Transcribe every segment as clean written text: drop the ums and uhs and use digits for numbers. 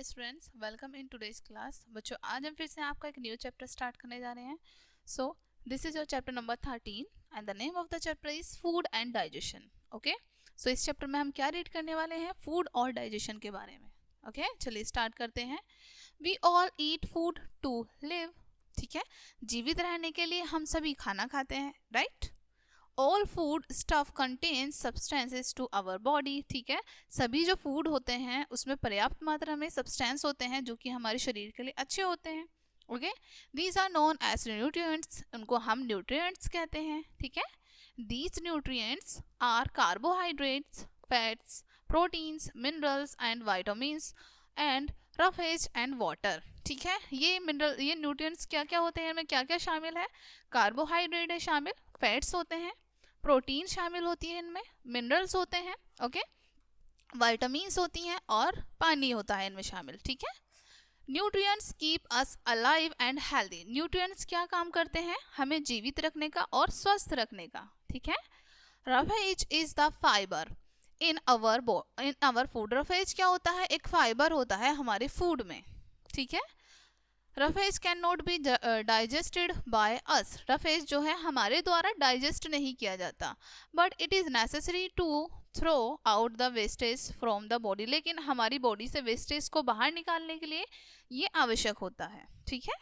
Students, welcome in today's class. बच्चों, आज हम फिर से आपका एक न्यू चैप्टर स्टार्ट करने जा रहे हैं। So this is your chapter number 13 and the name of the chapter is food and digestion. Okay, so इस चैप्टर में हम क्या रीड करने वाले हैं? फूड और डाइजेशन के बारे में। ओके, चलिए स्टार्ट करते हैं। We all eat food to live. ठीक है, जीवित रहने के लिए हम सभी खाना खाते हैं, right? All food stuff contains substances to our body. ठीक है, सभी जो फूड होते हैं उसमें पर्याप्त मात्रा में सब्सटेंस होते हैं जो कि हमारे शरीर के लिए अच्छे होते हैं। Okay, these are known as nutrients, उनको हम न्यूट्रिएंट्स कहते हैं। ठीक है, these nutrients are carbohydrates, fats, proteins, minerals and vitamins and roughage and water. ठीक है, ये न्यूट्रिएंट्स क्या क्या होते हैं, इनमें क्या क्या शामिल है? कार्बोहाइड्रेट है शामिल, फैट्स होते हैं, प्रोटीन शामिल होती है, इनमें मिनरल्स होते हैं, ओके, विटामिन्स होती हैं और पानी होता है इनमें शामिल। ठीक है, nutrients keep us alive and healthy. Nutrients क्या काम करते हैं? हमें जीवित रखने का और स्वस्थ रखने का। ठीक है, roughage is the fibre in our food. Roughage क्या होता है? एक फाइबर होता है हमारे फूड में। ठीक है, roughage can not be digested by us. Roughage जो है हमारे द्वारा डाइजेस्ट नहीं किया जाता, but it is necessary to throw out the wastage from the body. लेकिन हमारी बॉडी से वेस्टेज को बाहर निकालने के लिए ये आवश्यक होता है। ठीक है,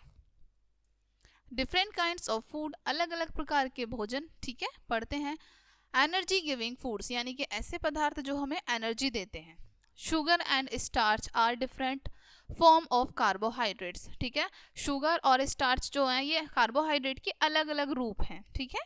डिफरेंट काइंड्स ऑफ फूड, अलग अलग प्रकार के भोजन। ठीक है, पढ़ते हैं। एनर्जी गिविंग फूड्स, यानी कि ऐसे पदार्थ जो हमें एनर्जी देते हैं। Sugar and starch are different form of carbohydrates. ठीक है, शुगर और स्टार्च जो है ये कार्बोहाइड्रेट के अलग अलग रूप हैं। ठीक है,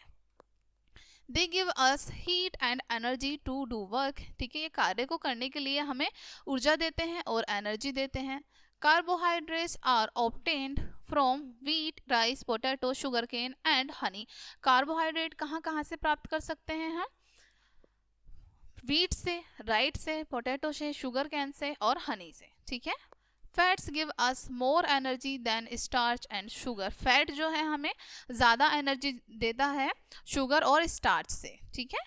they give us heat and energy to do work. ठीक है, ये कार्य को करने के लिए हमें ऊर्जा देते हैं और एनर्जी देते हैं। Carbohydrates are obtained from wheat, rice, potato, sugar cane and honey. Carbohydrate कहाँ कहाँ से प्राप्त कर सकते हैं हम? व्हीट से, राइट से, पोटैटो से, शुगर कैन से और हनी से। ठीक है, fats give us more energy than starch and sugar. Fat जो है हमें ज़्यादा एनर्जी देता है शुगर और स्टार्च से। ठीक है,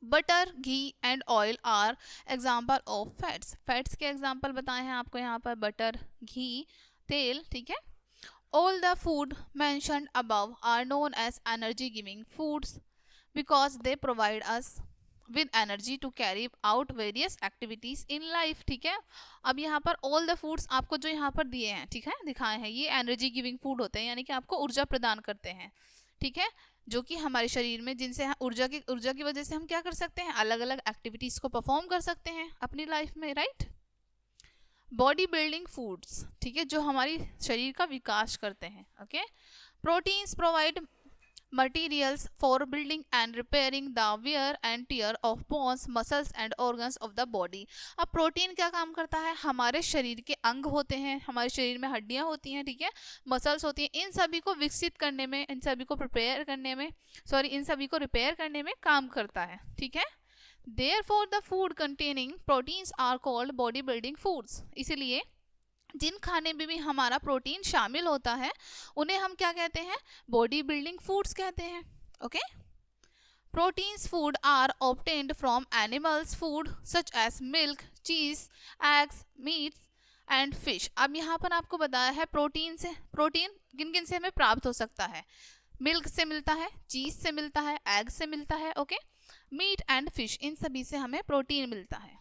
butter, ghee and oil are example of fats. Fats के एग्जाम्पल बताए हैं आपको यहाँ पर, बटर, घी, तेल। ठीक है, all the food mentioned above are known as energy giving foods because they provide us with energy to carry out various activities in life. ठीक है, अब यहाँ पर ऑल द फूड्स आपको जो यहाँ पर दिए हैं, ठीक है, दिखाए हैं, ये एनर्जी गिविंग फूड होते हैं, यानी कि आपको ऊर्जा प्रदान करते हैं। ठीक है, जो कि हमारे शरीर में, जिनसे ऊर्जा की वजह से हम क्या कर सकते हैं? अलग अलग एक्टिविटीज को परफॉर्म कर सकते हैं अपनी लाइफ में, राइट? बॉडी बिल्डिंग फूड्स, ठीक है, जो हमारी शरीर का विकास करते हैं। Okay, proteins provide materials for building and repairing the wear and tear of bones, muscles and organs of the body। अब प्रोटीन क्या काम करता है? हमारे शरीर के अंग होते हैं, हमारे शरीर में हड्डियां होती हैं, ठीक है, मसल्स होती हैं, इन सभी को विकसित करने में, इन सभी को प्रिपेयर करने में, इन सभी को रिपेयर करने में काम करता है। ठीक है, therefore the food containing proteins are called body building foods। इसीलिए जिन खाने में भी हमारा प्रोटीन शामिल होता है उन्हें हम क्या कहते हैं? बॉडी बिल्डिंग फूड्स कहते हैं। Okay, proteins food are obtained from animals food such as milk, cheese, eggs, meats and fish. अब यहाँ पर आपको बताया है प्रोटीन किन किन से हमें प्राप्त हो सकता है? मिल्क से मिलता है, चीज से मिलता है, एग से मिलता है, ओके, मीट एंड फिश, इन सभी से हमें प्रोटीन मिलता है।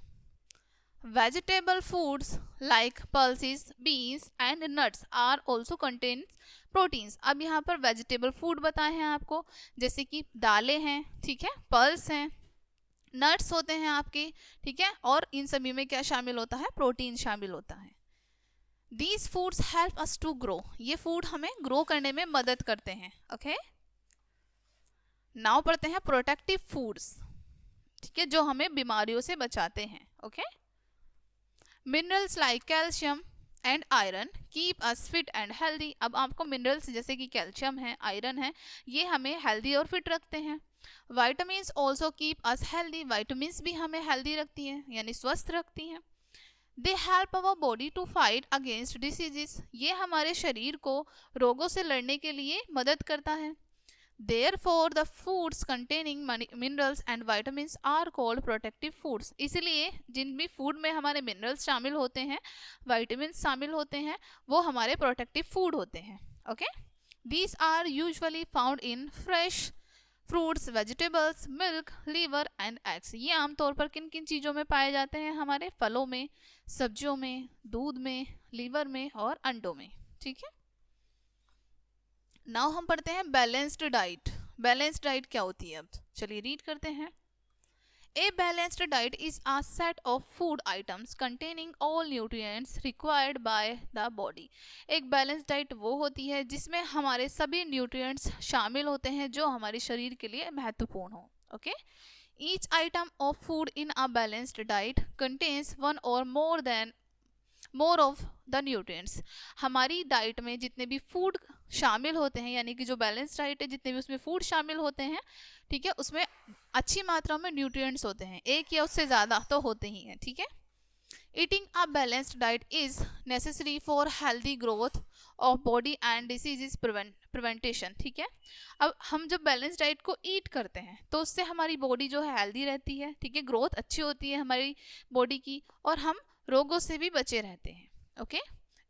Vegetable foods like pulses, beans and nuts are also contains proteins। अब यहाँ पर वेजिटेबल फूड बताए हैं आपको, जैसे कि दालें हैं, ठीक है, पल्स हैं, नट्स होते हैं आपके, ठीक है, और इन सभी में क्या शामिल होता है? प्रोटीन शामिल होता है। These foods help us to grow। ये फूड हमें ग्रो करने में मदद करते हैं। ओके, नाउ पढ़ते हैं प्रोटेक्टिव फूड्स, ठीक है, जो हमें बीमारियों से बचाते हैं। Okay, minerals like calcium and iron keep us fit and healthy. अब आपको मिनरल्स जैसे कि कैल्शियम है, आयरन है, ये हमें हेल्दी और फिट रखते हैं। Vitamins also keep us healthy. Vitamins भी हमें हेल्दी रखती हैं, यानी स्वस्थ रखती हैं। They help our body to fight against diseases. ये हमारे शरीर को रोगों से लड़ने के लिए मदद करता है। Therefore, the foods containing minerals and vitamins are called protective foods. इसलिए जिन भी फूड में हमारे मिनरल्स शामिल होते हैं, विटामिन्स शामिल होते हैं, वो हमारे प्रोटेक्टिव फूड होते हैं. Okay, these are usually found in fresh fruits, vegetables, milk, liver and eggs. ये आमतौर पर किन किन चीज़ों में पाए जाते हैं? हमारे फलों में, सब्जियों में, दूध में, लीवर में और अंडों में. ठीक है, नाउ हम पढ़ते हैं बैलेंस्ड डाइट. बैलेंस्ड डाइट क्या होती है? अब चलिए रीड करते हैं. A balanced diet is a set of food items containing all nutrients required by the body. एक बैलेंस डाइट वो होती है जिसमें हमारे सभी न्यूट्रिएंट्स शामिल होते हैं जो हमारे शरीर के लिए महत्वपूर्ण हो. Okay, each item of food in a balanced diet contains one or more of the nutrients. हमारी डाइट में जितने भी फूड शामिल होते हैं, यानी कि जो बैलेंस डाइट है, जितने भी उसमें फूड शामिल होते हैं, ठीक है, उसमें अच्छी मात्रा में न्यूट्रिएंट्स होते हैं. एक या उससे ज़्यादा तो होते ही हैं. ठीक है, eating a balanced diet is necessary for healthy growth of body and disease prevention. ठीक है, अब हम जब बैलेंस डाइट को ईट करते हैं तो उससे हमारी बॉडी जो है हेल्दी रहती है. ठीक है, ग्रोथ अच्छी होती है हमारी बॉडी की और हम रोगों से भी बचे रहते हैं. Okay,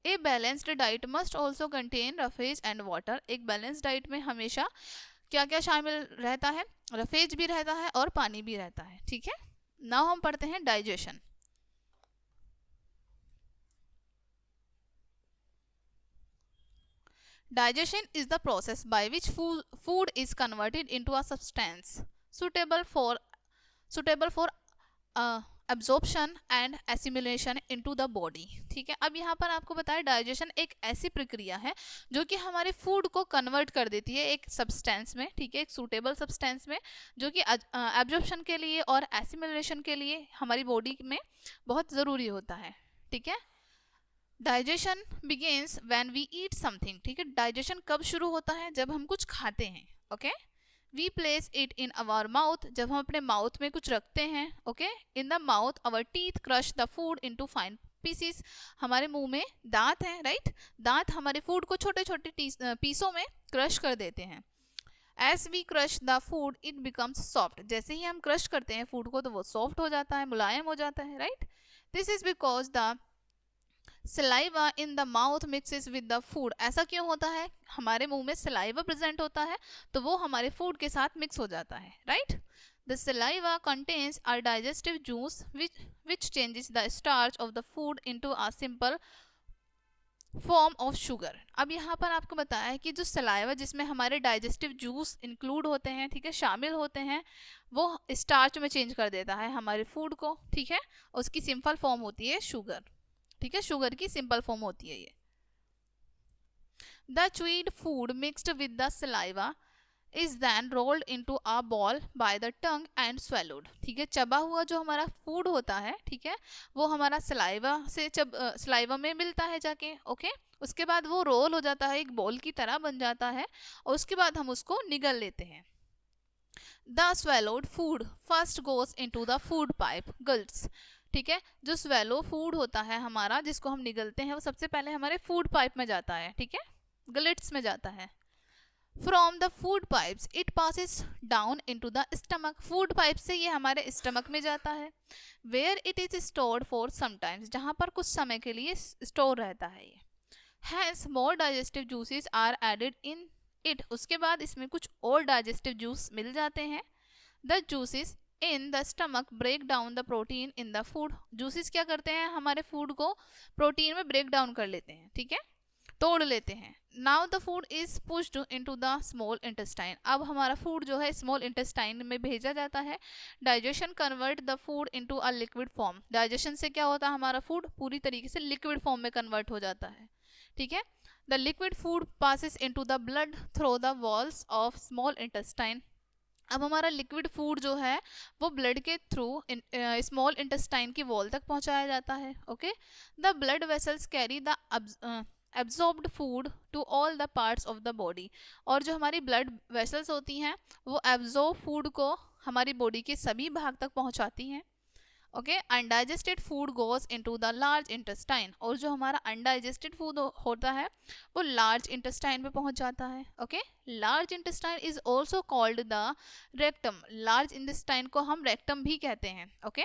a balanced diet must also contain roughage and water. एक बैलेंस डाइट में हमेशा क्या क्या शामिल रहता है? रफेज भी रहता है और पानी भी रहता है. ठीक है, नाउ हम पढ़ते हैं digestion. Digestion is the process by which food is converted into a substance suitable for absorption and assimilation into the body. ठीक है, अब यहाँ पर आपको बताया डाइजेशन एक ऐसी प्रक्रिया है जो कि हमारे फूड को कन्वर्ट कर देती है एक सब्सटेंस में. ठीक है, एक सूटेबल सब्सटेंस में जो कि एब्जॉर्प्शन के लिए और एसिमिलेशन के लिए हमारी बॉडी में बहुत ज़रूरी होता है. ठीक है, digestion begins when we eat something. ठीक है, डाइजेशन कब शुरू होता है? जब हम कुछ खाते हैं. Okay, we place it in our mouth. जब हम अपने माउथ में कुछ रखते हैं. Okay, in the mouth our teeth crush the food into fine pieces. हमारे मुंह में दांत हैं, राइट? दांत हमारे फूड को छोटे छोटे पीसों में क्रश कर देते हैं. As we crush the food it becomes soft. जैसे ही हम क्रश करते हैं फूड को तो वो सॉफ्ट हो जाता है, मुलायम हो जाता है, right? This is because the saliva in the mouth mixes with the food. ऐसा क्यों होता है? हमारे मुंह में सलाइवा प्रेजेंट होता है तो वो हमारे फूड के साथ मिक्स हो जाता है, right? The saliva contains a digestive juice which changes the starch of the food into a simple form of sugar. अब यहाँ पर आपको बताया है कि जो सलाइवा जिसमें हमारे डाइजेस्टिव जूस इंक्लूड होते हैं, ठीक है, शामिल होते हैं, वो स्टार्च में चेंज कर देता है हमारे फूड को. ठीक है, उसकी सिंपल फॉर्म होती है शुगर. ठीक है, शुगर की सिंपल फॉर्म होती है ये. The chewed food mixed with the saliva is then rolled into a ball by the tongue and swallowed. ठीक है, चबा हुआ जो हमारा फूड होता है, ठीक है, वो हमारा सलाइवा से सलाइवा में मिलता है जाके. ओके, उसके बाद वो रोल हो जाता है, एक बॉल की तरह बन जाता है और उसके बाद हम उसको निगल लेते हैं. The swallowed food first goes into the food pipe gullets. ठीक है, जो स्वेलो फूड होता है हमारा जिसको हम निगलते हैं वो सबसे पहले हमारे फूड पाइप में जाता है. ठीक है, गलिट्स में जाता है. From the food pipes it passes down into the stomach. Food pipe से ये हमारे स्टमक में जाता है. Where it is stored for some times. जहाँ पर कुछ समय के लिए स्टोर रहता है ये. Hence more digestive juices are added in it. उसके बाद इसमें कुछ और डाइजेस्टिव जूस मिल जाते हैं. The juices in the stomach break down the protein in the food. Juices क्या करते हैं? हमारे फूड को प्रोटीन में ब्रेक डाउन कर लेते हैं. ठीक है, तोड़ लेते हैं. Now the food is pushed into the small intestine. अब हमारा फूड जो है स्मॉल इंटेस्टाइन में भेजा जाता है. Digestion convert the food into a liquid form. Digestion से क्या होता है? हमारा फूड पूरी तरीके से लिक्विड फॉर्म में कन्वर्ट हो जाता है. ठीक है, the liquid food passes into the blood through the walls of small intestine. अब हमारा लिक्विड फूड जो है वो ब्लड के थ्रू स्मॉल इंटेस्टाइन की वॉल तक पहुंचाया जाता है. Okay, the blood vessels carry the absorbed food to all the parts of the body. और जो हमारी ब्लड वेसल्स होती हैं वो एब्जॉर्ब फूड को हमारी बॉडी के सभी भाग तक पहुंचाती हैं. Okay. Undigested food goes into the large intestine, और जो हमारा अनडाइजेस्टेड फूड होता है वो लार्ज इंटेस्टाइन में पहुंच जाता है। Okay. Large intestine is also called the rectum, large intestine को हम रेक्टम भी कहते हैं। Okay.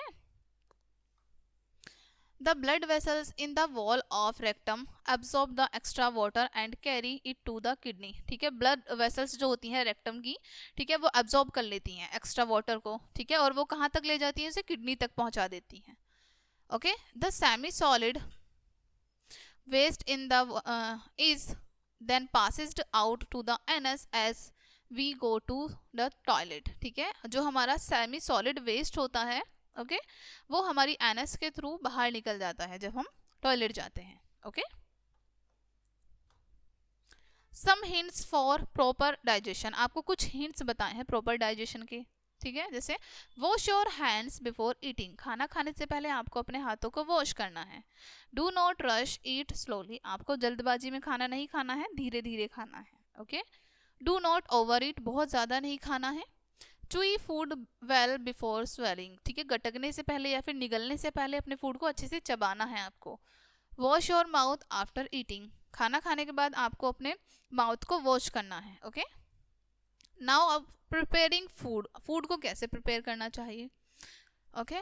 The blood vessels in the wall of rectum absorb the extra water and carry it to the kidney। ठीक है, ब्लड वेसल्स जो होती हैं रेक्टम की, ठीक है, वो एब्जॉर्ब कर लेती हैं एक्स्ट्रा वाटर को, ठीक है, और वो कहाँ तक ले जाती हैं, उसे किडनी तक पहुंचा देती हैं। Okay. The semi solid waste in the is then passed out to the anus as we go to the toilet. ठीक है, जो हमारा सेमी सॉलिड वेस्ट होता है, ओके, वो हमारी एनस के थ्रू बाहर निकल जाता है जब हम टॉयलेट जाते हैं। Okay. Some hints for proper digestion, आपको कुछ हिंट्स बताए हैं प्रॉपर डाइजेशन के। ठीक है, जैसे wash your hands before eating, खाना खाने से पहले आपको अपने हाथों को वॉश करना है। Do not rush, eat slowly, आपको जल्दबाजी में खाना नहीं खाना है, धीरे धीरे खाना है। ओके। डू नॉट ओवर ईट, बहुत ज़्यादा नहीं खाना है। Chewy food well before swelling, ठीक है, गटकने से पहले या फिर निगलने से पहले अपने फूड को अच्छे से चबाना है आपको। Wash your mouth after eating, खाना खाने के बाद आपको अपने माउथ को वॉश करना है। ओके। नाउ अब प्रिपेयरिंग फूड, फूड को कैसे प्रिपेयर करना चाहिए। Okay.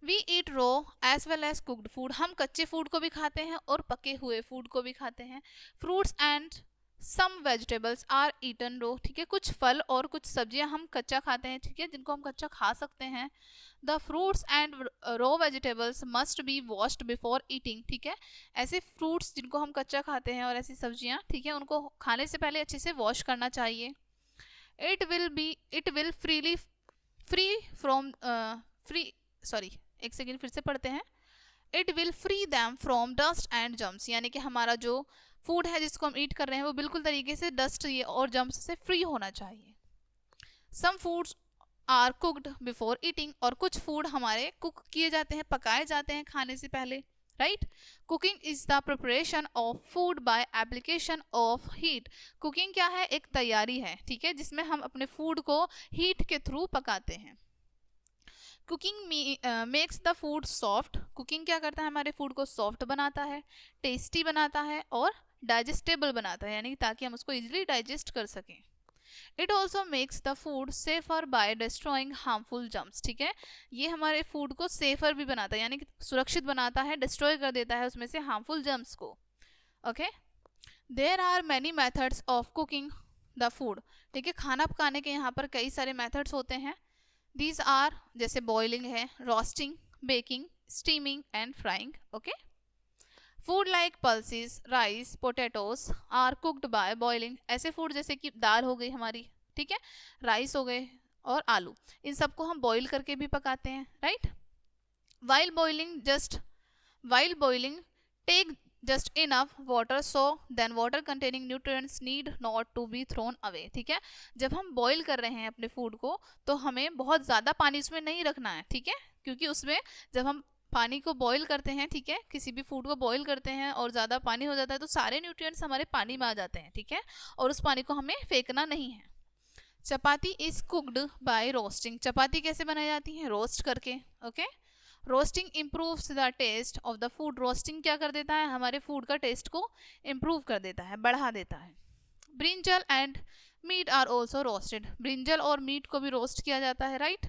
We eat raw as well as cooked food, हम कच्चे फूड को भी खाते हैं और पके हुए फूड को भी खाते हैं। Fruits and some vegetables are eaten raw, ठीक है, कुछ फल और कुछ सब्जियां हम कच्चा खाते हैं, ठीक है, जिनको हम कच्चा खा सकते हैं। The fruits and raw vegetables must be washed before eating, ठीक है, ऐसे फ्रूट्स जिनको हम कच्चा खाते हैं और ऐसी सब्जियां, ठीक है, उनको खाने से पहले अच्छे से वॉश करना चाहिए। It will free from free sorry एक सेकेंड फिर से पढ़ते हैं। It will free them from dust and germs, यानी कि हमारा जो फूड है जिसको हम ईट कर रहे हैं वो बिल्कुल तरीके से डस्ट और जम्स से फ्री होना चाहिए। Some foods are cooked before eating, और कुछ फूड हमारे कुक किए जाते हैं, पकाए जाते हैं खाने से पहले, right. Cooking is the preparation of food by application of heat, cooking क्या है, एक तैयारी है, ठीक है, जिसमें हम अपने फूड को हीट के थ्रू पकाते हैं। Cooking makes the food soft, cooking क्या करता है, हमारे फूड को सॉफ्ट बनाता है, टेस्टी बनाता है और डाइजेस्टेबल बनाता है, यानी ताकि हम उसको इजीली डाइजेस्ट कर सकें। It also makes the food safer by destroying harmful germs, ठीक है, ये हमारे फूड को सेफर भी बनाता है, यानी कि सुरक्षित बनाता है, डिस्ट्रॉय कर देता है उसमें से हार्मफुल जम्स को। Okay. There are many methods of cooking the food, ठीक है, खाना पकाने के यहाँ पर कई सारे मेथड्स होते हैं। दीज आर जैसे बॉइलिंग है, roasting, baking, steaming and frying. Okay. Food like pulses, rice, potatoes are cooked by boiling, ऐसे फूड जैसे कि दाल हो गई हमारी, ठीक है, राइस हो गए और आलू, इन सबको हम बॉईल करके भी पकाते हैं, right. While boiling take just enough water, so then water containing nutrients need not to be thrown away, ठीक है, जब हम बॉईल कर रहे हैं अपने फूड को तो हमें बहुत ज़्यादा पानी उसमें नहीं रखना है, ठीक है, क्योंकि उसमें जब हम पानी को बॉईल करते हैं, ठीक है, किसी भी फूड को बॉईल करते हैं और ज़्यादा पानी हो जाता है तो सारे न्यूट्रिएंट्स हमारे पानी में आ जाते हैं, ठीक है, और उस पानी को हमें फेंकना नहीं है। Chapati is cooked by roasting, चपाती कैसे बनाई जाती है, रोस्ट करके। Okay. Roasting improves the taste of the food, roasting क्या कर देता है, हमारे फूड का टेस्ट को इम्प्रूव कर देता है, बढ़ा देता है। Brinjal and meat are also roasted, brinjal और मीट को भी रोस्ट किया जाता है, right.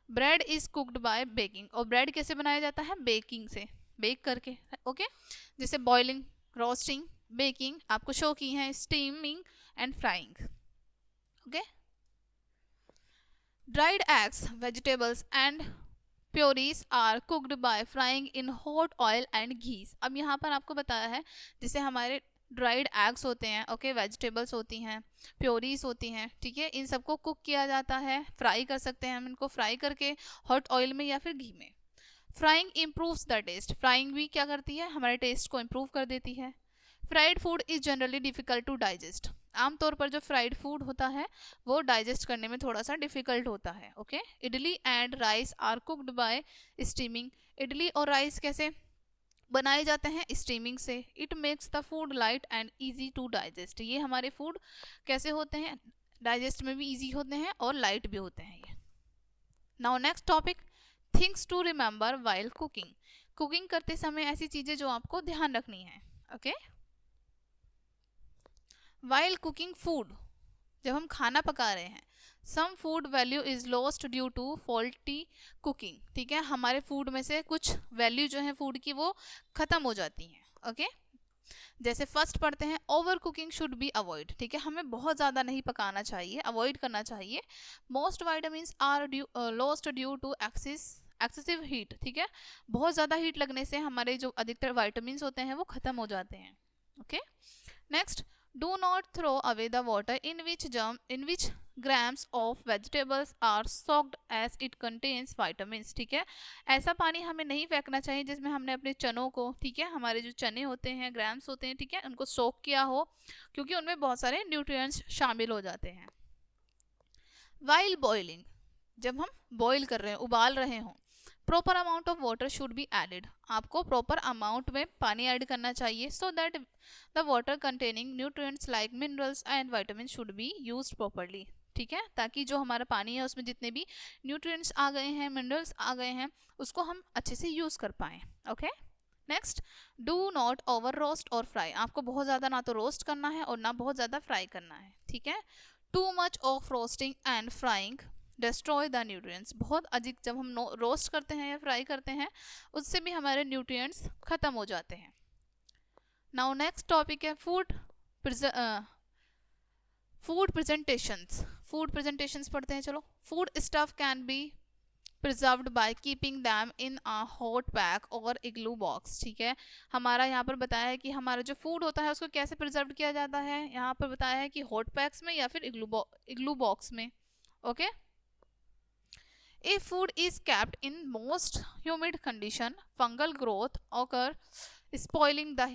Bread is cooked by baking, और ब्रेड कैसे बनाया जाता है, बेकिंग से, बेक करके। ओके। जैसे बॉइलिंग, रोस्टिंग, बेकिंग आपको शो की है, steaming and frying. Okay. Dried eggs, vegetables and purees are cooked by frying in hot oil and ghees, अब यहाँ पर आपको बताया है जैसे हमारे ड्राइड एग्स होते हैं, ओके, वेजिटेबल्स होती हैं, प्योरीज होती हैं, ठीक है, इन सबको कुक किया जाता है, फ्राई कर सकते हैं हम इनको, फ्राई करके हॉट ऑयल में या फिर घी में। Frying improves the taste, frying भी क्या करती है, हमारे टेस्ट को इम्प्रूव कर देती है। Fried food is generally difficult to digest, आमतौर पर जो फ्राइड फूड होता है वो डाइजेस्ट करने में थोड़ा सा डिफिकल्ट होता है। Okay. Idli and rice are cooked by steaming, idli और राइस कैसे बनाए जाते हैं, स्टीमिंग से। It makes the food light and easy to digest, ये हमारे फूड कैसे होते हैं, डाइजेस्ट में भी ईजी होते हैं और लाइट भी होते हैं ये। Now next topic, things to remember while cooking, cooking करते समय ऐसी चीजें जो आपको ध्यान रखनी है। ओके, वाइल कुकिंग फूड, जब हम खाना पका रहे हैं, some food value is lost due to faulty cooking, ठीक है, हमारे फूड में से कुछ वैल्यू जो है फूड की वो खत्म हो जाती हैं। ओके, जैसे फर्स्ट पढ़ते हैं, over cooking should be avoid, ठीक है, हमें बहुत ज़्यादा नहीं पकाना चाहिए, अवॉइड करना चाहिए। Most vitamins are lost due to excessive heat, ठीक है, बहुत ज़्यादा हीट लगने से हमारे जो अधिकतर वाइटामिन्स होते हैं वो खत्म हो जाते हैं। Okay, next, do not throw away the water in which grams of vegetables are soaked as it contains vitamins, ठीक है, ऐसा पानी हमें नहीं फेंकना चाहिए जिसमें हमने अपने चनों को, ठीक है, हमारे जो चने होते हैं, ग्राम्स होते हैं, ठीक है, उनको सोक किया हो, क्योंकि उनमें बहुत सारे न्यूट्रिएंट्स शामिल हो जाते हैं। वाइल बॉइलिंग, जब हम बॉईल कर रहे हैं, उबाल रहे हों, proper amount of water should be added, आपको प्रॉपर अमाउंट में पानी ऐड करना चाहिए, so that the water containing nutrients like minerals and vitamin should be used properly, ठीक है, ताकि जो हमारा पानी है उसमें जितने भी न्यूट्रिएंट्स आ गए हैं, मिनरल्स आ गए हैं, उसको हम अच्छे से यूज कर पाएं। Okay, next, do not over roast और फ्राई, आपको बहुत ज़्यादा ना तो रोस्ट करना है और ना बहुत ज़्यादा फ्राई करना है, ठीक है, too much of roasting and frying destroy the nutrients, बहुत अधिक जब हम रोस्ट करते हैं या फ्राई करते हैं उससे भी हमारे न्यूट्रिएंट्स खत्म हो जाते हैं। नाउ नेक्स्ट टॉपिक है फूड प्रेजेंटेशंस, फूड प्रेजेंटेशंस पढ़ते हैं, चलो। Food stuff can be preserved by keeping them in a hot pack और इग्लू बॉक्स, ठीक है, हमारा यहाँ पर बताया है कि हमारा जो फूड होता है उसको कैसे प्रिजर्व किया जाता है, यहाँ पर बताया है कि हॉट पैक्स में या फिर इग्लू बॉक्स में। Okay, if food is kept in most humid condition fungal growth occur spoiling the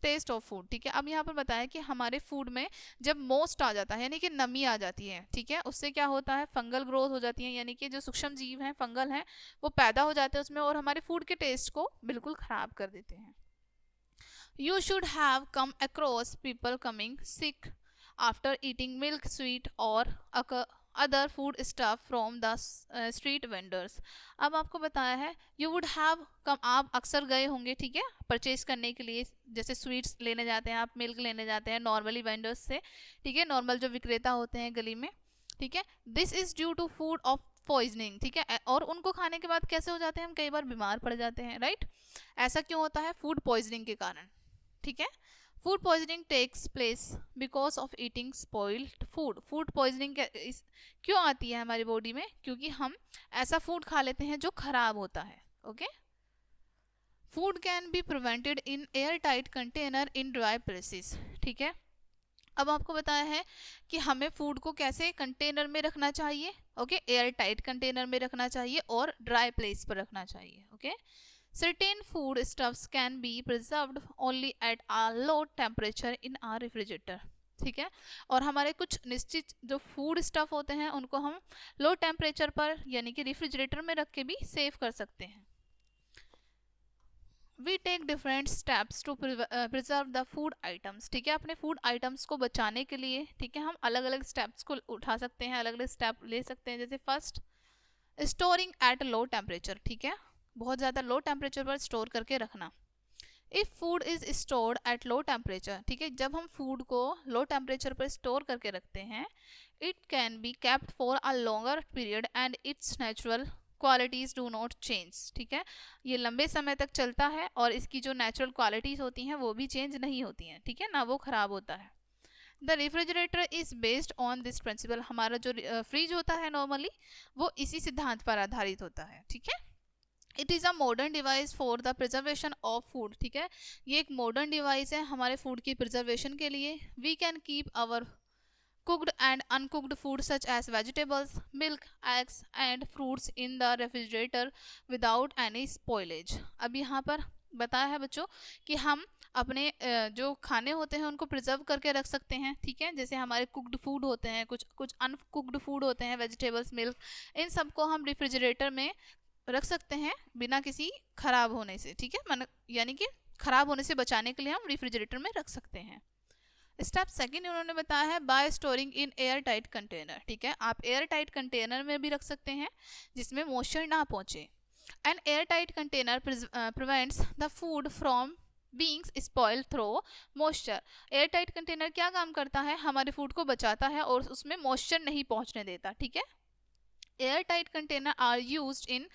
taste of food, ठीक है, अब यहाँ पर बताया कि हमारे फूड में जब मोस्ट आ जाता है यानी कि नमी आ जाती है, ठीक है, उससे क्या होता है, फंगल ग्रोथ हो जाती है, यानी कि जो सूक्ष्म जीव हैं, फंगल हैं, वो पैदा हो जाते हैं उसमें और हमारे फूड के टेस्ट को बिल्कुल खराब कर देते हैं। You should have come across people coming sick after eating milk sweet और other food stuff from the street vendors, अब आपको बताया है यू वुड हैव कम, आप अक्सर गए होंगे, ठीक है, परचेज करने के लिए, जैसे स्वीट्स लेने जाते हैं आप, मिल्क लेने जाते हैं नॉर्मली वेंडर्स से, ठीक है, नॉर्मल जो विक्रेता होते हैं गली में, ठीक है, this is due to food of poisoning, ठीक है, और उनको खाने के बाद कैसे हो जाते हैं, हम कई बार बीमार पड़ जाते हैं, राइट, ऐसा क्यों होता है, फूड पॉइजनिंग के कारण, ठीक है, food poisoning takes place because of eating spoiled food, food poisoning क्यों आती है हमारी बॉडी में, क्योंकि हम ऐसा फूड खा लेते हैं जो खराब होता है। Okay, food can be prevented in air tight container in dry places, ठीक है, अब आपको बताया है कि हमें फूड को कैसे कंटेनर में रखना चाहिए, ओके, एयर टाइट कंटेनर में रखना चाहिए और ड्राई प्लेस पर रखना चाहिए। Okay, certain food stuffs can be preserved only at a low temperature in our refrigerator, ठीक है, और हमारे कुछ निश्चित जो फूड स्टफ होते हैं उनको हम लो टेम्परेचर पर यानी कि रेफ्रिजरेटर में रख के भी सेव कर सकते हैं। We take different steps to preserve the food items, ठीक है, अपने फूड आइटम्स को बचाने के लिए, ठीक है, हम अलग अलग स्टेप्स को उठा सकते हैं, अलग अलग स्टेप ले सकते हैं, जैसे first, storing at low temperature, ठीक है, बहुत ज़्यादा लो टेम्परेचर पर स्टोर करके रखना। If food is stored at low temperature, ठीक है, जब हम फूड को लो टेम्परेचर पर स्टोर करके रखते हैं, it can be kept for a longer period and it's natural qualities do not change, ठीक है, ये लंबे समय तक चलता है और इसकी जो नेचुरल क्वालिटीज़ होती हैं वो भी चेंज नहीं होती हैं, ठीक है ना, वो ख़राब होता है। The refrigerator is based on this principle, हमारा जो फ्रिज होता है नॉर्मली वो इसी सिद्धांत पर आधारित होता है, ठीक है। It is a modern device for the preservation of food, ठीक है, ये एक मॉडर्न डिवाइस है हमारे फूड की प्रिजर्वेशन के लिए। We can keep our cooked and uncooked food such as vegetables, milk, eggs and fruits in the refrigerator without any spoilage, अब यहाँ पर बताया है बच्चों कि हम अपने जो खाने होते हैं उनको प्रिजर्व करके रख सकते हैं, ठीक है, जैसे हमारे कुक्ड फूड होते हैं, कुछ अनकुक्ड फूड होते हैं, वेजिटेबल्स, मिल्क, इन सबको हम रेफ्रिजरेटर में रख सकते हैं बिना किसी खराब होने से, ठीक है, यानी कि खराब होने से बचाने के लिए हम रेफ्रिजरेटर में रख सकते हैं। स्टेप सेकंड उन्होंने बताया है bye storing in air tight container, ठीक है, आप एयर टाइट कंटेनर में भी रख सकते हैं जिसमें मॉइस्चर ना पहुंचे। An airtight container prevents the food from being spoiled through moisture. Airtight container क्या काम करता है, हमारे फूड को बचाता है और उसमें मॉइस्चर नहीं पहुंचने देता, ठीक है. Airtight container are used in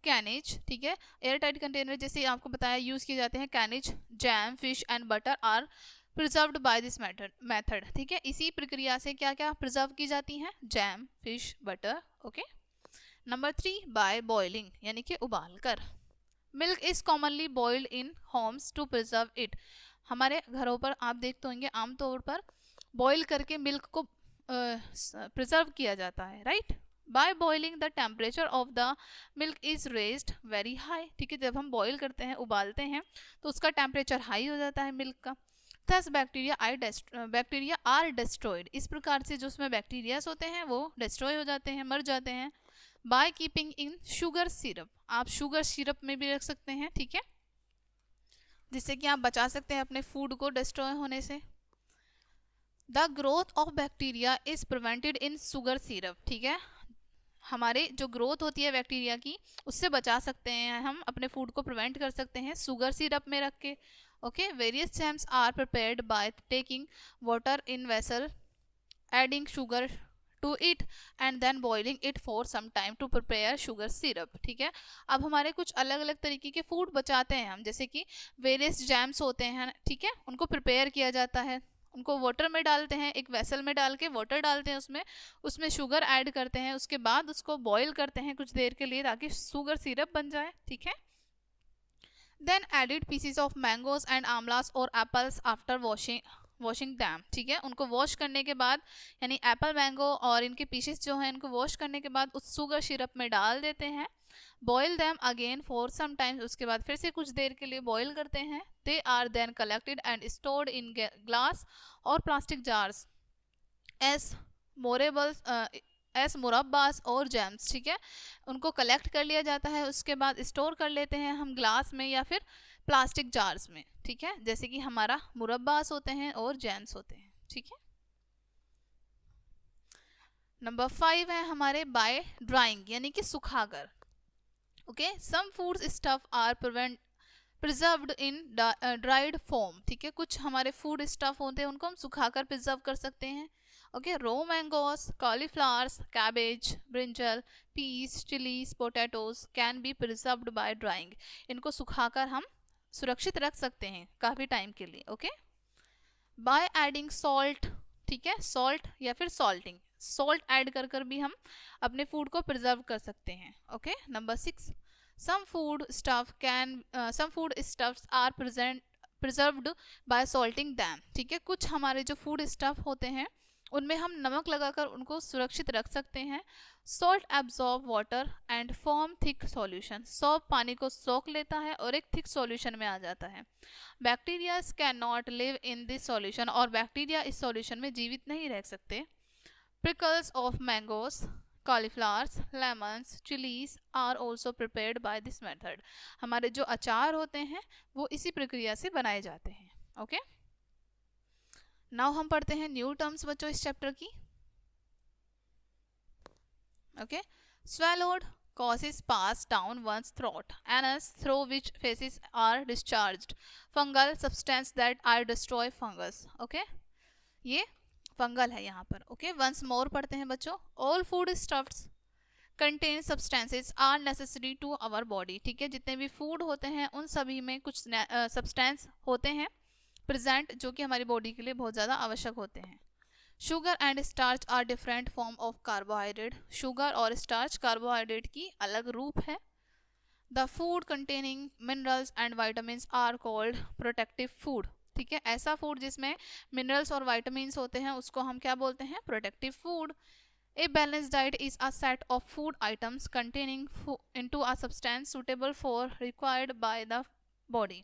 canning, ठीक है. एयरटाइट कंटेनर जैसे आपको बताया यूज किए जाते हैं canning, jam, fish and butter are preserved by this method, ठीक है. इसी प्रक्रिया से क्या क्या प्रिजर्व की जाती हैं, jam, fish, butter. Okay. Number 3, by boiling यानी कि उबाल कर. Milk is commonly boiled in homes to preserve it. हमारे घरों पर आप देखते होंगे आमतौर पर बॉईल करके मिल्क को प्रिजर्व किया जाता है, right. By boiling the temperature of the milk is raised very high, ठीक है. जब हम बॉईल करते हैं, उबालते हैं, तो उसका टेम्परेचर हाई हो जाता है मिल्क का. Thus bacteria are destroyed. इस प्रकार से जो उसमें बैक्टीरियाज होते हैं वो डिस्ट्रॉय हो जाते हैं, मर जाते हैं. By keeping in sugar syrup, आप शुगर सिरप में भी रख सकते हैं, ठीक है, जिससे कि आप बचा सकते हैं अपने फूड को डिस्ट्रॉय होने से. The growth of bacteria is prevented in sugar syrup, ठीक है. हमारे जो ग्रोथ होती है बैक्टीरिया की, उससे बचा सकते हैं हम, अपने फूड को प्रिवेंट कर सकते हैं शुगर सिरप में रख के. Okay. Various jams are prepared by taking water in vessel, adding sugar to it and then boiling it for some time to prepare sugar syrup, ठीक है. अब हमारे कुछ अलग अलग तरीके के फूड बचाते हैं हम, जैसे कि वेरियस जैम्स होते हैं, ठीक है, उनको प्रिपेयर किया जाता है, उनको वाटर में डालते हैं, एक वेसल में डाल के वाटर डालते हैं, उसमें शुगर ऐड करते हैं, उसके बाद उसको बॉईल करते हैं कुछ देर के लिए ताकि शुगर सिरप बन जाए, ठीक है. Then added pieces of mangoes and amlas और एप्पल्स आफ्टर वॉशिंग दैम, ठीक है. उनको वॉश करने के बाद, यानी एप्पल, मैंगो और इनके पीसेस जो हैं, इनको वॉश करने के बाद उस शुगर सिरप में डाल देते हैं. Boil them again for some times, उसके बाद फिर से कुछ देर के लिए बॉयल करते हैं. They are then collected and stored in glass और प्लास्टिक जार्स एस मोरेबल्स एस मुरब्बास और जैम्स, ठीक है. उनको कलेक्ट कर लिया जाता है, उसके बाद स्टोर कर लेते हैं हम ग्लास में या फिर प्लास्टिक जार्स में, ठीक है, जैसे कि हमारा मुरब्बास होते हैं और जैम्स होते हैं, ठीक है. नंबर 5 है हमारे बाय ड्राइंग यानी कि सुखाकर. Okay. Some foods stuff are preserved in dried form, ठीक है. कुछ हमारे फूड स्टफ होते हैं उनको हम सुखाकर प्रिजर्व कर सकते हैं. Okay. Raw mangoes, cauliflowers, cabbage, brinjal, peas, chillies, potatoes can be preserved by drying. इनको सुखाकर हम सुरक्षित रख सकते हैं काफ़ी टाइम के लिए. ओके. बाय एडिंग सॉल्ट, ठीक है, सॉल्ट या फिर सॉल्टिंग, सॉल्ट ऐड कर कर भी हम अपने फूड को प्रिजर्व कर सकते हैं. Okay. Number 6, some food stuffs are preserved by salting them, ठीक है. कुछ हमारे जो फूड स्टफ होते हैं उनमें हम नमक लगाकर उनको सुरक्षित रख सकते हैं. Salt absorb water and form thick solution, salt पानी को सोख लेता है और एक थिक सॉल्यूशन में आ जाता है. Bacteria can not live in this solution, और बैक्टीरिया इस सॉल्यूशन में जीवित नहीं रह सकते. Pickles of mangoes, cauliflowers, lemons, chillies are also prepared by this method. हमारे जो अचार होते हैं वो इसी प्रक्रिया से बनाए जाते हैं. ओके. नाउ हम पढ़ते हैं न्यू टर्म्स बच्चों इस चैप्टर की. Okay. swallowed causes pass down one's throat, anus through which feces are discharged, fungal substance that are destroy fungus. Okay. ये फंगल है यहाँ पर. ओके. वंस मोर पढ़ते हैं बच्चों. All food stuffs contain substances are necessary to our body, ठीक है. जितने भी फूड होते हैं उन सभी में कुछ सब्सटेंस होते हैं प्रेजेंट जो कि हमारी बॉडी के लिए बहुत ज़्यादा आवश्यक होते हैं. Sugar and starch are different form of carbohydrate. Sugar और स्टार्च कार्बोहाइड्रेट की अलग रूप है. The food containing minerals and vitamin are called protective food, ठीक है. ऐसा फूड जिसमें मिनरल्स और वाइटामिन होते हैं उसको हम क्या बोलते हैं, protective food. A balanced diet is a set of food items containing into a substance suitable for required by the body.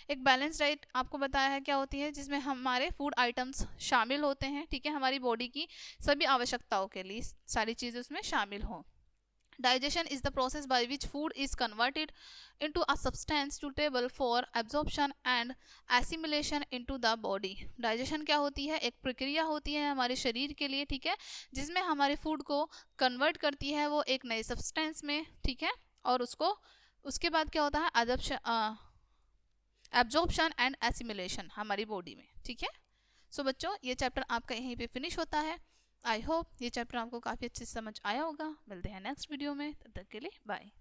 एक बैलेंस डाइट आपको बताया है क्या होती है, जिसमें हमारे फूड आइटम्स शामिल होते हैं, ठीक है, हमारी बॉडी की सभी आवश्यकताओं के लिए सारी चीज़ें उसमें शामिल हों. Digestion is the process by which food is converted into a substance suitable for absorption and assimilation into the body. Digestion क्या होती है, एक प्रक्रिया होती है हमारे शरीर के लिए, ठीक है, जिसमें हमारे फूड को कन्वर्ट करती है वो एक नए सब्सटेंस में, ठीक है, और उसको उसके बाद क्या होता है एब्जॉर्प्शन एंड एसिमिलेशन हमारी बॉडी में, ठीक है। सो बच्चों ये चैप्टर आपका यहीं पे फिनिश होता है। आई होप ये चैप्टर आपको काफ़ी अच्छे से समझ आया होगा। मिलते हैं नेक्स्ट वीडियो में, तब तक के लिए बाय।